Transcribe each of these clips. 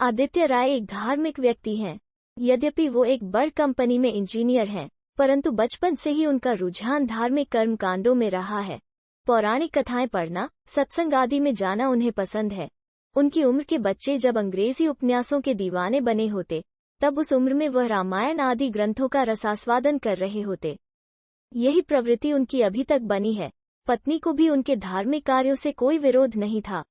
आदित्य राय एक धार्मिक व्यक्ति हैं। यद्यपि वो एक बड़ी कंपनी में इंजीनियर हैं, परंतु बचपन से ही उनका रुझान धार्मिक कर्मकांडों में रहा है। पौराणिक कथाएं पढ़ना, सत्संग आदि में जाना उन्हें पसंद है। उनकी उम्र के बच्चे जब अंग्रेजी उपन्यासों के दीवाने बने होते, तब उस उम्र में वह रामायण आदि ग्रंथों का रसास्वादन कर रहे होते। यही प्रवृत्ति उनकी अभी तक बनी है। पत्नी को भी उनके धार्मिक कार्यों से कोई विरोध नहीं था,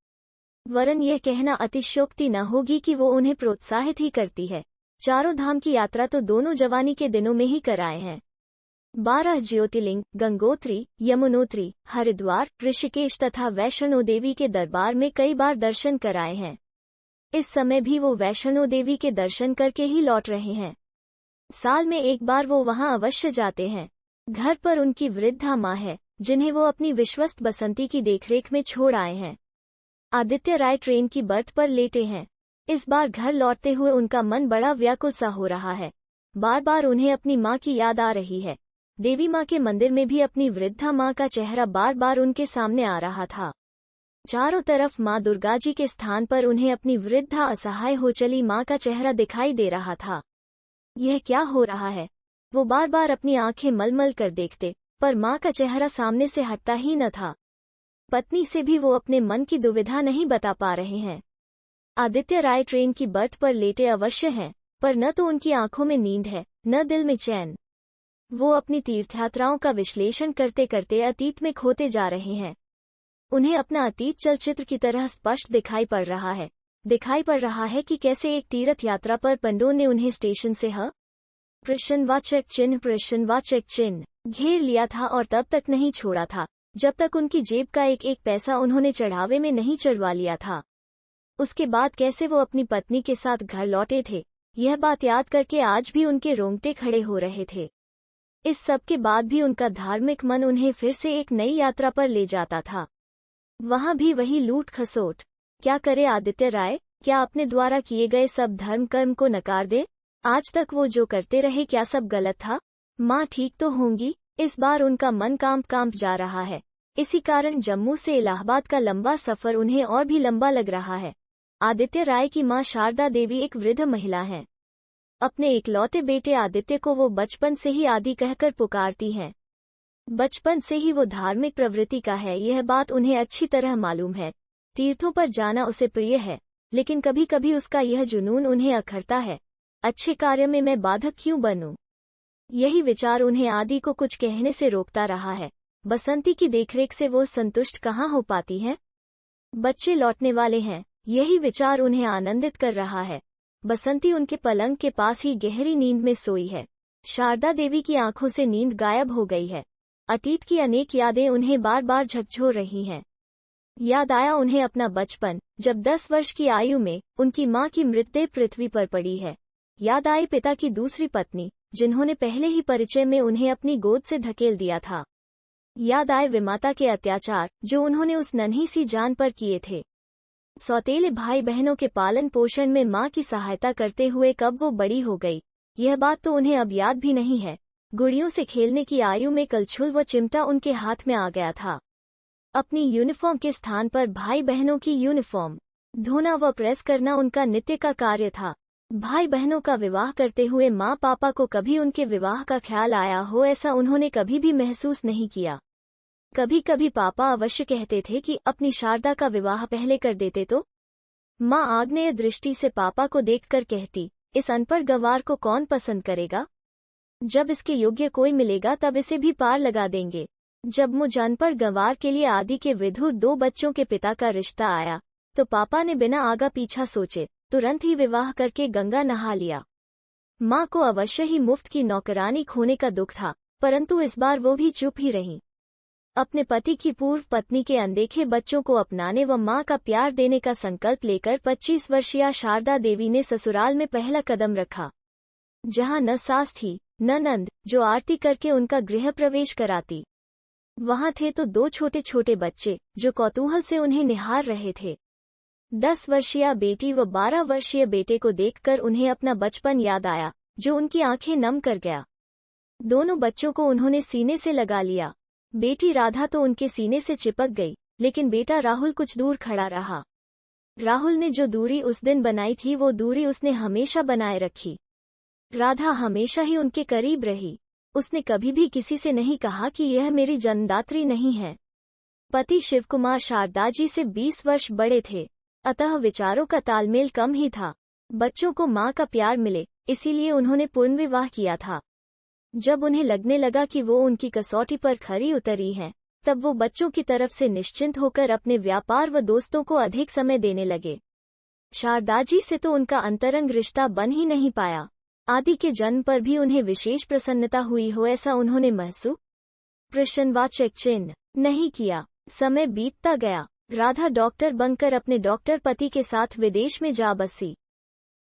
वरन यह कहना अतिशयोक्ति न होगी कि वो उन्हें प्रोत्साहित ही करती है। चारों धाम की यात्रा तो दोनों जवानी के दिनों में ही कराए हैं। 12 ज्योतिर्लिंग गंगोत्री, यमुनोत्री, हरिद्वार, ऋषिकेश तथा वैष्णो देवी के दरबार में कई बार दर्शन कराए हैं। इस समय भी वो वैष्णो देवी के दर्शन करके ही लौट रहे हैं। साल में एक बार वो वहां अवश्य जाते हैं। घर पर उनकी वृद्धा माँ है, जिन्हें वो अपनी विश्वस्त बसंती की देखरेख में छोड़ आए हैं। आदित्य राय ट्रेन की बर्थ पर लेटे हैं। इस बार घर लौटते हुए उनका मन बड़ा व्याकुल सा हो रहा है। बार बार उन्हें अपनी माँ की याद आ रही है। देवी माँ के मंदिर में भी अपनी वृद्धा माँ का चेहरा बार बार उनके सामने आ रहा था। चारों तरफ माँ दुर्गा जी के स्थान पर उन्हें अपनी वृद्धा असहाय हो चली माँ का चेहरा दिखाई दे रहा था। यह क्या हो रहा है? वो बार बार अपनी आंखें मलमल कर देखते, पर माँ का चेहरा सामने से हटता ही न था। पत्नी से भी वो अपने मन की दुविधा नहीं बता पा रहे हैं। आदित्य राय ट्रेन की बर्थ पर लेटे अवश्य हैं, पर न तो उनकी आंखों में नींद है, न दिल में चैन। वो अपनी तीर्थयात्राओं का विश्लेषण करते करते अतीत में खोते जा रहे हैं। उन्हें अपना अतीत चलचित्र की तरह स्पष्ट दिखाई पड़ रहा है। दिखाई पड़ रहा है कि कैसे एक तीर्थ यात्रा पर पंडों ने उन्हें स्टेशन से प्रश्नवाचक चिन्ह घेर लिया था और तब तक नहीं छोड़ा था, जब तक उनकी जेब का एक एक पैसा उन्होंने चढ़ावे में नहीं चढ़वा लिया था। उसके बाद कैसे वो अपनी पत्नी के साथ घर लौटे थे, यह बात याद करके आज भी उनके रोंगटे खड़े हो रहे थे। इस सब के बाद भी उनका धार्मिक मन उन्हें फिर से एक नई यात्रा पर ले जाता था। वहां भी वही लूट खसोट। क्या करे आदित्य राय? क्या अपने द्वारा किए गए सब धर्म कर्म को नकार दे? आज तक वो जो करते रहे, क्या सब गलत था? माँ ठीक तो होंगी? इस बार उनका मन कांप जा रहा है। इसी कारण जम्मू से इलाहाबाद का लंबा सफर उन्हें और भी लंबा लग रहा है। आदित्य राय की माँ शारदा देवी एक वृद्ध महिला हैं। अपने इकलौते बेटे आदित्य को वो बचपन से ही आदि कहकर पुकारती हैं। बचपन से ही वो धार्मिक प्रवृत्ति का है, यह बात उन्हें अच्छी तरह मालूम है। तीर्थों पर जाना उसे प्रिय है, लेकिन कभी कभी उसका यह जुनून उन्हें अखरता है। अच्छे कार्य में मैं बाधक क्यों बनूं? यही विचार उन्हें आदि को कुछ कहने से रोकता रहा है। बसंती की देखरेख से वो संतुष्ट कहाँ हो पाती हैं? बच्चे लौटने वाले हैं, यही विचार उन्हें आनंदित कर रहा है। बसंती उनके पलंग के पास ही गहरी नींद में सोई है। शारदा देवी की आंखों से नींद गायब हो गई है। अतीत की अनेक यादें उन्हें बार बार झकझोर रही हैं। याद आया उन्हें अपना बचपन, जब 10 वर्ष की आयु में उनकी माँ की मृतदेह पृथ्वी पर पड़ी है। याद आई पिता की दूसरी पत्नी, जिन्होंने पहले ही परिचय में उन्हें अपनी गोद से धकेल दिया था। याद आए विमाता के अत्याचार, जो उन्होंने उस नन्ही सी जान पर किए थे। सौतेले भाई बहनों के पालन पोषण में माँ की सहायता करते हुए कब वो बड़ी हो गई, यह बात तो उन्हें अब याद भी नहीं है। गुड़ियों से खेलने की आयु में कलछुल व चिमटा उनके हाथ में आ गया था। अपनी यूनिफॉर्म के स्थान पर भाई बहनों की यूनिफॉर्म धोना व प्रेस करना उनका नित्य का कार्य था। भाई बहनों का विवाह करते हुए माँ पापा को कभी उनके विवाह का ख्याल आया हो, ऐसा उन्होंने कभी भी महसूस नहीं किया। कभी कभी पापा अवश्य कहते थे कि अपनी शारदा का विवाह पहले कर देते तो। माँ आग्नेय दृष्टि से पापा को देखकर कहती, इस अनपढ़ गंवार को कौन पसंद करेगा? जब इसके योग्य कोई मिलेगा तब इसे भी पार लगा देंगे। जब मुझ अनपढ़ गंवार के लिए आदि के विधुर 2 बच्चों के पिता का रिश्ता आया, तो पापा ने बिना आगा पीछा सोचे तुरंत ही विवाह करके गंगा नहा लिया। माँ को अवश्य ही मुफ्त की नौकरानी खोने का दुख था, परंतु इस बार वो भी चुप ही रहीं। अपने पति की पूर्व पत्नी के अनदेखे बच्चों को अपनाने व माँ का प्यार देने का संकल्प लेकर 25 वर्षीय शारदा देवी ने ससुराल में पहला कदम रखा, जहाँ न सास थी न नंद जो आरती करके उनका गृह प्रवेश कराती। वहाँ थे तो 2 छोटे छोटे बच्चे जो कौतूहल से उन्हें निहार रहे थे। 10 वर्षीय बेटी व 12 वर्षीय बेटे को देखकर उन्हें अपना बचपन याद आया, जो उनकी आंखें नम कर गया। दोनों बच्चों को उन्होंने सीने से लगा लिया। बेटी राधा तो उनके सीने से चिपक गई, लेकिन बेटा राहुल कुछ दूर खड़ा रहा। राहुल ने जो दूरी उस दिन बनाई थी वो दूरी उसने हमेशा बनाए रखी। राधा हमेशा ही उनके करीब रही। उसने कभी भी किसी से नहीं कहा कि यह मेरी जन्मदात्री नहीं है। पति शिवकुमार शारदाजी से 20 वर्ष बड़े थे, अतः विचारों का तालमेल कम ही था। बच्चों को माँ का प्यार मिले, इसीलिए उन्होंने पुनर्विवाह किया था। जब उन्हें लगने लगा कि वो उनकी कसौटी पर खरी उतरी हैं, तब वो बच्चों की तरफ से निश्चिंत होकर अपने व्यापार व दोस्तों को अधिक समय देने लगे। शारदाजी से तो उनका अंतरंग रिश्ता बन ही नहीं पाया। आदि के जन्म पर भी उन्हें विशेष प्रसन्नता हुई हो ऐसा उन्होंने महसूस प्रश्नवाचक चिन्ह नहीं किया। समय बीतता गया। राधा डॉक्टर बनकर अपने डॉक्टर पति के साथ विदेश में जा बसी।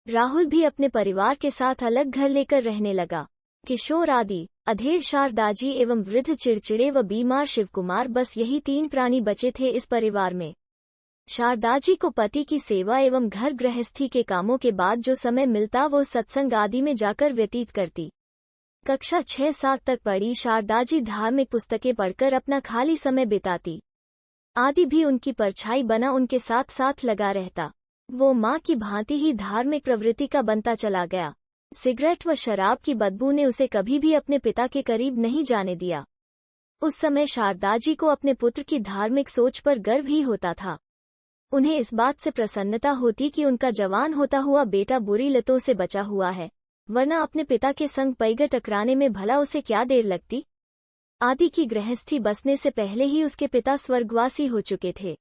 राहुल भी अपने परिवार के साथ अलग घर लेकर रहने लगा। किशोर आदि, अधेड़ शारदाजी एवं वृद्ध चिड़चिड़े व बीमार शिवकुमार, बस यही 3 प्राणी बचे थे इस परिवार में। शारदाजी को पति की सेवा एवं घर गृहस्थी के कामों के बाद जो समय मिलता वो सत्संग आदि में जाकर व्यतीत करती। कक्षा 6-7 तक पढ़ी शारदाजी धार्मिक पुस्तकें पढ़कर अपना खाली समय बिताती। आदि भी उनकी परछाई बना उनके साथ साथ लगा रहता। वो माँ की भांति ही धार्मिक प्रवृत्ति का बनता चला गया। सिगरेट व शराब की बदबू ने उसे कभी भी अपने पिता के करीब नहीं जाने दिया। उस समय शारदाजी को अपने पुत्र की धार्मिक सोच पर गर्व ही होता था। उन्हें इस बात से प्रसन्नता होती कि उनका जवान होता हुआ बेटा बुरी लतों से बचा हुआ है, वरना अपने पिता के संग पैगा टकराने में भला उसे क्या देर लगती। आदि की गृहस्थी बसने से पहले ही उसके पिता स्वर्गवासी हो चुके थे।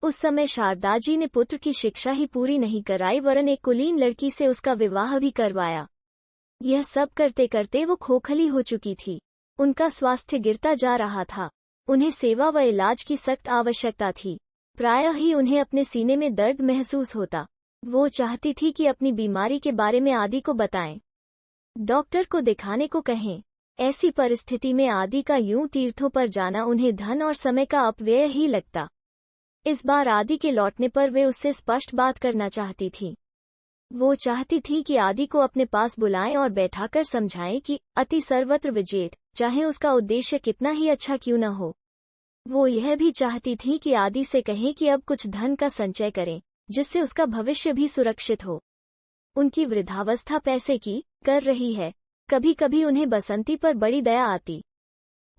उस समय शारदाजी ने पुत्र की शिक्षा ही पूरी नहीं कराई, वरन एक कुलीन लड़की से उसका विवाह भी करवाया। यह सब करते करते वो खोखली हो चुकी थी। उनका स्वास्थ्य गिरता जा रहा था। उन्हें सेवा व इलाज की सख्त आवश्यकता थी। प्रायः ही उन्हें अपने सीने में दर्द महसूस होता। वो चाहती थी कि अपनी बीमारी के बारे में आदि को बताएं, डॉक्टर को दिखाने को कहें। ऐसी परिस्थिति में आदि का यूं तीर्थों पर जाना उन्हें धन और समय का अपव्यय ही लगता। इस बार आदि के लौटने पर वे उससे स्पष्ट बात करना चाहती थी। वो चाहती थी कि आदि को अपने पास बुलाएं और बैठाकर समझाएं कि अति सर्वत्र विजेत, चाहे उसका उद्देश्य कितना ही अच्छा क्यों न हो। वो यह भी चाहती थी कि आदि से कहें कि अब कुछ धन का संचय करें, जिससे उसका भविष्य भी सुरक्षित हो। उनकी वृद्धावस्था पैसे की कर रही है। कभी कभी उन्हें बसंती पर बड़ी दया आती।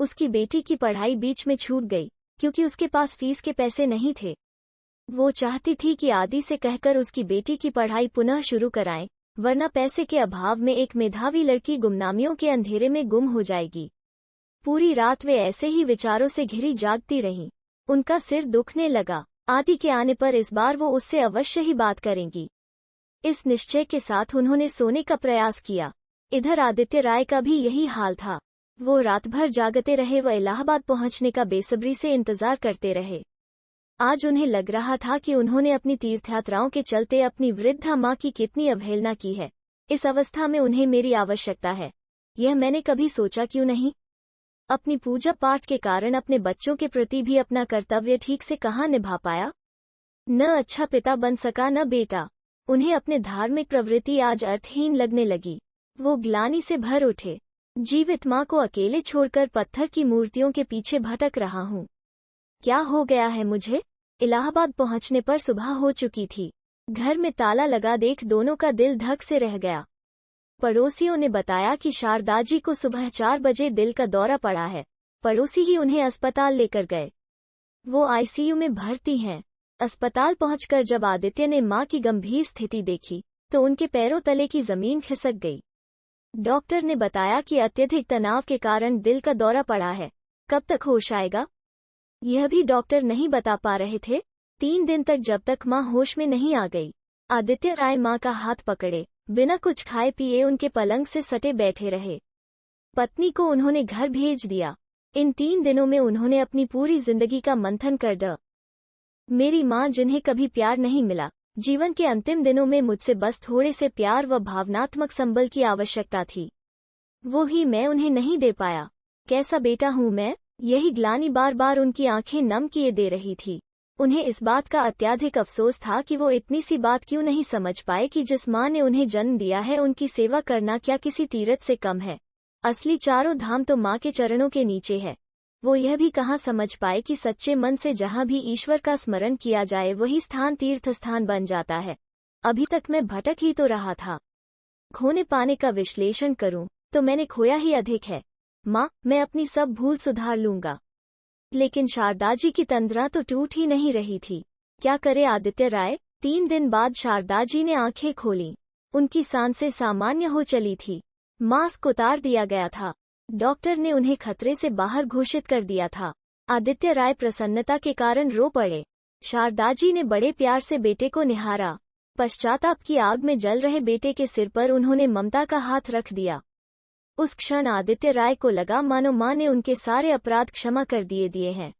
उसकी बेटी की पढ़ाई बीच में छूट गई क्योंकि उसके पास फीस के पैसे नहीं थे। वो चाहती थी कि आदि से कहकर उसकी बेटी की पढ़ाई पुनः शुरू कराएं, वरना पैसे के अभाव में एक मेधावी लड़की गुमनामियों के अंधेरे में गुम हो जाएगी। पूरी रात वे ऐसे ही विचारों से घिरी जागती रहीं। उनका सिर दुखने लगा। आदि के आने पर इस बार वो उससे अवश्य ही बात करेंगी। इस निश्चय के साथ उन्होंने सोने का प्रयास किया। इधर आदित्य राय का भी यही हाल था। वो रात भर जागते रहे व इलाहाबाद पहुंचने का बेसब्री से इंतजार करते रहे। आज उन्हें लग रहा था कि उन्होंने अपनी तीर्थयात्राओं के चलते अपनी वृद्धा माँ की कितनी अवहेलना की है। इस अवस्था में उन्हें मेरी आवश्यकता है, यह मैंने कभी सोचा क्यों नहीं। अपनी पूजा पाठ के कारण अपने बच्चों के प्रति भी अपना कर्तव्य ठीक से कहाँ निभा पाया। न अच्छा पिता बन सका न बेटा। उन्हें अपने धार्मिक प्रवृत्ति आज अर्थहीन लगने लगी। वो ग्लानि से भर उठे। जीवित माँ को अकेले छोड़कर पत्थर की मूर्तियों के पीछे भटक रहा हूँ। क्या हो गया है मुझे। इलाहाबाद पहुँचने पर सुबह हो चुकी थी। घर में ताला लगा देख दोनों का दिल धक से रह गया। पड़ोसियों ने बताया कि शारदाजी को सुबह 4 बजे दिल का दौरा पड़ा है। पड़ोसी ही उन्हें अस्पताल लेकर गए। वो आईसीयू में भर्ती हैं। अस्पताल पहुंचकर जब आदित्य ने मां की गंभीर स्थिति देखी तो उनके पैरों तले की जमीन खिसक गई। डॉक्टर ने बताया कि अत्यधिक तनाव के कारण दिल का दौरा पड़ा है। कब तक होश आएगा, यह भी डॉक्टर नहीं बता पा रहे थे। 3 दिन तक जब तक मां होश में नहीं आ गई, आदित्य राय मां का हाथ पकड़े बिना कुछ खाए पिए उनके पलंग से सटे बैठे रहे। पत्नी को उन्होंने घर भेज दिया। इन 3 दिनों में उन्होंने अपनी पूरी जिंदगी का मंथन कर ड मेरी माँ जिन्हें कभी प्यार नहीं मिला, जीवन के अंतिम दिनों में मुझसे बस थोड़े से प्यार व भावनात्मक संबल की आवश्यकता थी। वो ही मैं उन्हें नहीं दे पाया। कैसा बेटा हूँ मैं, यही ग्लानि बार बार उनकी आंखें नम किए दे रही थी। उन्हें इस बात का अत्यधिक अफसोस था कि वो इतनी सी बात क्यों नहीं समझ पाए कि जिस माँ ने उन्हें जन्म दिया है उनकी सेवा करना क्या किसी तीरथ से कम है। असली चारों धाम तो माँ के चरणों के नीचे है। वो यह भी कहाँ समझ पाए कि सच्चे मन से जहाँ भी ईश्वर का स्मरण किया जाए वही स्थान तीर्थ स्थान बन जाता है। अभी तक मैं भटक ही तो रहा था। खोने पाने का विश्लेषण करूं तो मैंने खोया ही अधिक है। माँ, मैं अपनी सब भूल सुधार लूंगा। लेकिन शारदा जी की तंद्रा तो टूट ही नहीं रही थी। क्या करे आदित्य राय? 3 दिन बाद शारदा जी ने आंखें खोली। उनकी सांसें सामान्य हो चली थी। मास्क उतार दिया गया था। डॉक्टर ने उन्हें खतरे से बाहर घोषित कर दिया था। आदित्य राय प्रसन्नता के कारण रो पड़े। शारदा जी ने बड़े प्यार से बेटे को निहारा। पश्चाताप की आग में जल रहे बेटे के सिर पर उन्होंने ममता का हाथ रख दिया। उस क्षण आदित्य राय को लगा मानो माँ ने उनके सारे अपराध क्षमा कर दिए हैं।